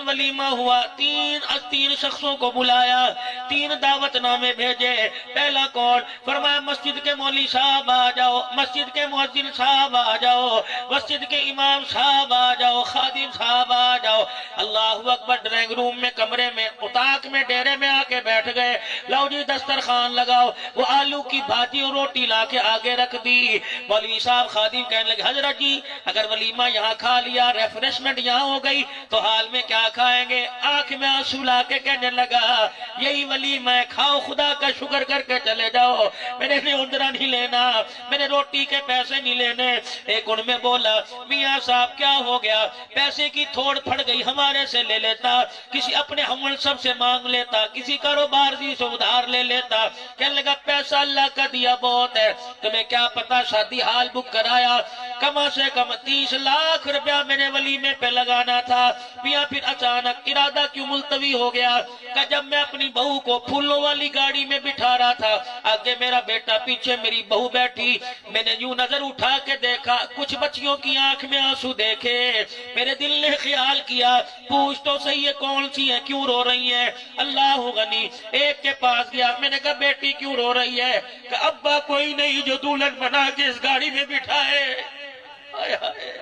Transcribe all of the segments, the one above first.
ولیمہ ہوا، تین شخصوں کو بلایا، 3 دعوت نامے بھیجے۔ پہلا کون؟ فرمایا مسجد کے مولوی صاحب آ جاؤ، مسجد کے مؤذن صاحب آ جاؤ، مسجد کے امام صاحب آ جاؤ، خادم صاحب آ جاؤ۔ اللہ اکبر۔ ڈرائنگ روم میں، کمرے میں، اتاق میں، ڈیرے میں آ کے بیٹھ گئے۔ لاؤ جی دسترخوان لگاؤ۔ وہ آلو کی بھاجی اور روٹی لا کے آگے رکھ دی۔ مولوی صاحب خادم کہنے لگے حضرت جی اگر ولیمہ یہاں کھا لیا، ریفریشمنٹ یہاں ہو گئی تو حال میں کیا کھائیں گے؟ آنکھ میں آنسو لا کے کہنے لگا یہی ولیمہ ہے، کھاؤ، خدا کا شکر کر کے چلے جاؤ، میں نے اندرا نہیں لینا، میں نے روٹی کے پیسے نہیں لینے۔ ایک ان میں بولا میاں صاحب کیا ہو گیا؟ پیسے کی تھوڑ پھڑ گئی، ہمارے سے لے لیتا، کسی اپنے ہم سب سے مانگ لیتا، کسی کاروبار سے ادھار لے لیتا۔ کہنے لگا پیسہ اللہ کا دیا بہت ہے، تمہیں کیا پتا شادی ہال بک کرایا، کم سے کم 30 لاکھ روپیہ میں نے ولیمے پہ لگانا تھا۔ میاں پھر اچانک ارادہ کیوں ملتوی ہو گیا کہ جب میں اپنی بہو کو پھولوں والی گاڑی میں بٹھا رہا تھا، آگے میرا بیٹا، پیچھے میری بہو بیٹھی، میں نے یوں نظر اٹھا کے دیکھا، کچھ بچیوں کی آنکھ میں آنسو دیکھے، میرے دل نے خیال کیا پوچھ تو صحیح ہے کون سی ہیں، کیوں رو رہی ہیں؟ اللہ غنی۔ ایک کے پاس گیا، میں نے کہا بیٹی کیوں رو رہی ہے؟ کہ ابا کوئی نہیں جو دلہن بنا کے اس گاڑی میں بٹھائے۔ ہائے ہائے۔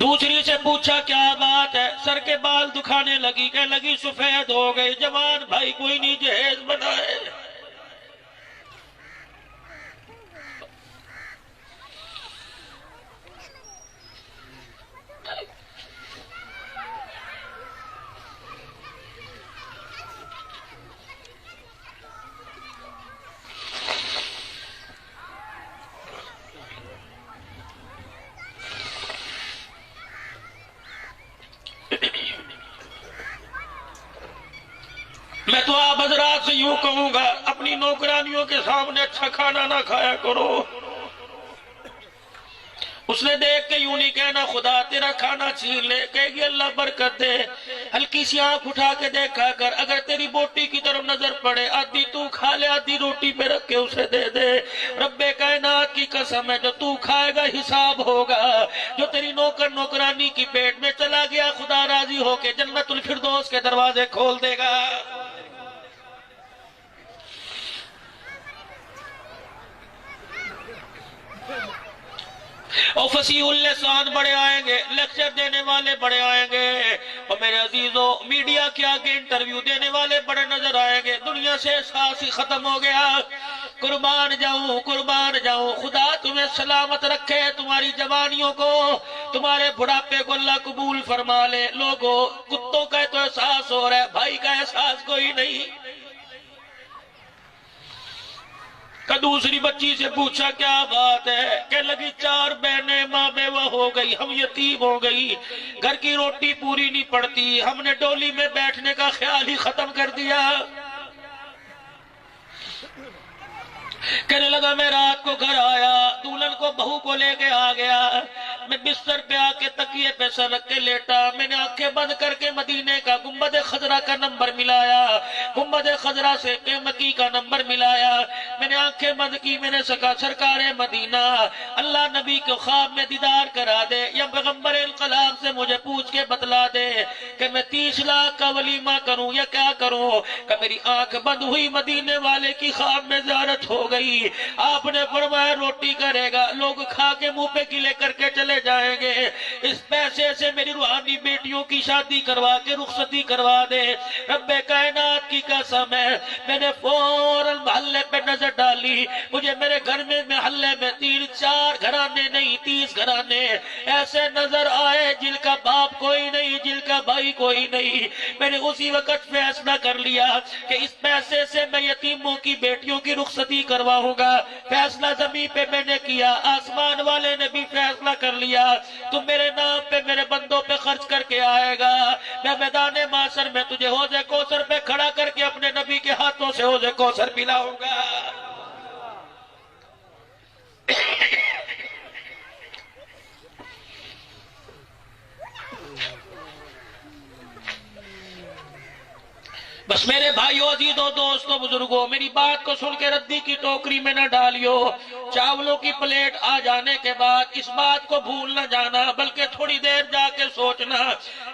دوسری سے پوچھا کیا بات ہے؟ سر کے بال دکھانے لگی، کہنے لگی سفید ہو گئے، جوان بھائی کوئی نہیں جہیز بنائے۔ میں تو آپ حضرات سے یوں کہوں گا اپنی نوکرانیوں کے سامنے اچھا کھانا نہ کھایا کرو۔ اس نے دیکھ کے یوں نہیں کہنا خدا تیرا کھانا چھین لے، کہے گی اللہ برکت دے۔ ہلکی سی آنکھ اٹھا کے دیکھا کر، اگر تیری بوٹی کی طرف نظر پڑے، آدھی تو کھا لے، آدھی روٹی پہ رکھ کے اسے دے دے۔ رب کائنات کی قسم ہے جو تو کھائے گا حساب ہوگا، جو تیری نوکرانی کی پیٹ میں چلا گیا خدا راضی ہو کے جنت الفردوس کے دروازے کھول دے گا۔ اور فصیح اللسان بڑے آئیں گے، لیکچر دینے والے بڑے آئیں گے، اور میرے عزیزوں میڈیا کے آگے انٹرویو دینے والے بڑے نظر آئیں گے۔ دنیا سے احساس ہی ختم ہو گیا۔ قربان جاؤں، خدا تمہیں سلامت رکھے، تمہاری جوانیوں کو، تمہارے بڑھاپے کو اللہ قبول فرما لے۔ لوگوں کتوں کا تو احساس ہو رہا ہے، بھائی کا احساس کوئی نہیں۔ کہ دوسری بچی سے پوچھا کیا بات ہے؟ کہ لگی 4 بہنیں ماں بیوہ ہو گئی، ہم یتیم ہو گئی، گھر کی روٹی پوری نہیں پڑتی، ہم نے ڈولی میں بیٹھنے کا خیال ہی ختم کر دیا۔ کہنے لگا میں رات کو گھر آیا، دولہن کو بہو کو لے کے آ گیا، میں بستر پہ آ کے تکیے پہ سر رکھ کے لیٹا، میں نے آنکھیں بند کر کے مدینے کا گنبد خضرا کا نمبر ملایا، گنبد خضرا سے مکی کا نمبر ملایا، میں نے آنکھیں بند کی، میں نے سکا سرکار مدینہ اللہ نبی کو خواب میں دیدار کرا دے، یا پیغمبر انقلاب سے مجھے پوچھ کے بتلا دے کہ میں 30 لاکھ کا ولیمہ کروں یا کیا کروں۔ کہ میری آنکھ بند ہوئی، مدینے والے کی خواب میں زیارت ہو گئی، آپ نے فرمایا روٹی کرے گا، لوگ کھا کے منہ پہ گلے کر کے چلے جائیں گے، اس پیسے سے میری روحانی بیٹیوں کی شادی کروا کے رخصتی کروا دے۔ رب کائنات کی قسم ہے، میں نے فوراً محلے پہ نظر ڈالی، مجھے میرے گھر میں محلے میں 3-4 گھرانے نہیں 30 گھرانے ایسے نظر آئے جن کا باپ کوئی نہیں، جن کا بھائی کوئی نہیں۔ میں نے اسی وقت فیصلہ کر لیا کہ اس پیسے سے میں یتیموں کی بیٹیوں کی رخصتی کرواؤں گا۔ فیصلہ زمین پہ میں نے کیا، آسمان والے نے بھی فیصلہ کر لیا، تو میرے نام پہ میرے بندوں پہ خرچ کر کے آئے گا، میں میدان معاشر میں تجھے حوض کوثر پہ کھڑا کر کے اپنے نبی کے ہاتھوں سے حوض کوثر پلاؤں گا۔ بس میرے بھائیو، عزیزو، دوستو، بزرگو، میری بات کو سن کے ردی کی ٹوکری میں نہ ڈالیو۔ چاولوں کی پلیٹ آ جانے کے بعد اس بات کو بھول نہ جانا، بلکہ تھوڑی دیر جا کے سوچنا،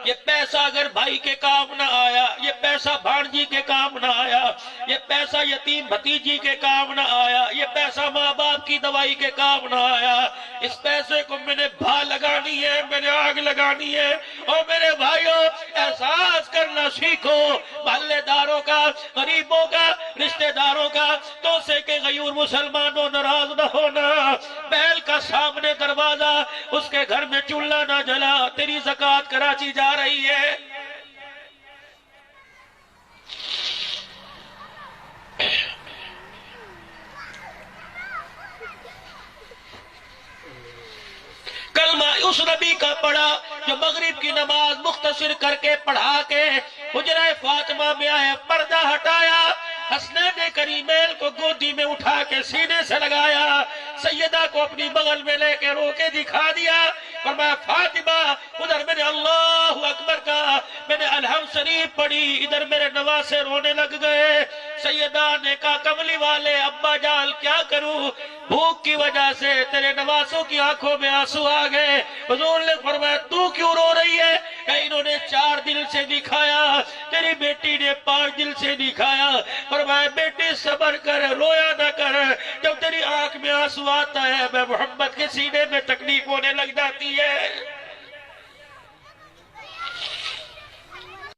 یہ پیسہ اگر بھائی کے کام نہ آیا، یہ پیسہ بھانجی کے کام نہ آیا، یہ پیسہ یتیم بھتیجی کے کام نہ آیا، یہ پیسہ ماں باپ کی دوائی کے کام نہ آیا، اس پیسے کو میں نے بھا لگانی ہے، میں نے آگ لگانی ہے۔ اور میرے بھائیوں، احساس کرنا سیکھو محلے داروں کا، غریبوں کا، رشتہ داروں کا، توسے کے غیور مسلمانوں ناراض نہ ہونا۔ بیل کا سامنے دروازہ، اس کے گھر میں چولہا نہ جلا، تیری زکوٰۃ کراچی جا رہی ہے۔ کلمہ اس نبی کا پڑھا جو مغرب کی نماز مختصر کر کے پڑھا کے حجرہ فاطمہ میں آئے، پردہ ہٹایا، حسنین کریمین کو گودی میں اٹھا کے سینے سے لگایا، سیدہ کو اپنی بغل میں لے کے رو کے دکھا دیا، فرمایا فاطمہ ادھر میں نے اللہ اکبر کا، میں نے الحمد شریف پڑھی، ادھر میرے نواسے رونے لگ گئے۔ سیدہ نے کہا کملی والے ابا جان کیا کروں، بھوک کی وجہ سے تیرے نواسوں کی آنکھوں میں آنسو آ گئے۔ حضور نے فرمایا تو کیوں رو رہی ہے؟ کہ انہوں نے 4 دل سے دکھایا، تیری بیٹی نے 5 دل سے دکھایا۔ فرمایا بیٹی صبر کر، رویا نہ کر، جب تیری آنکھ میں آنسو آتا ہے میں محمد کے سینے میں تکلیف ہونے لگ جاتی ہے۔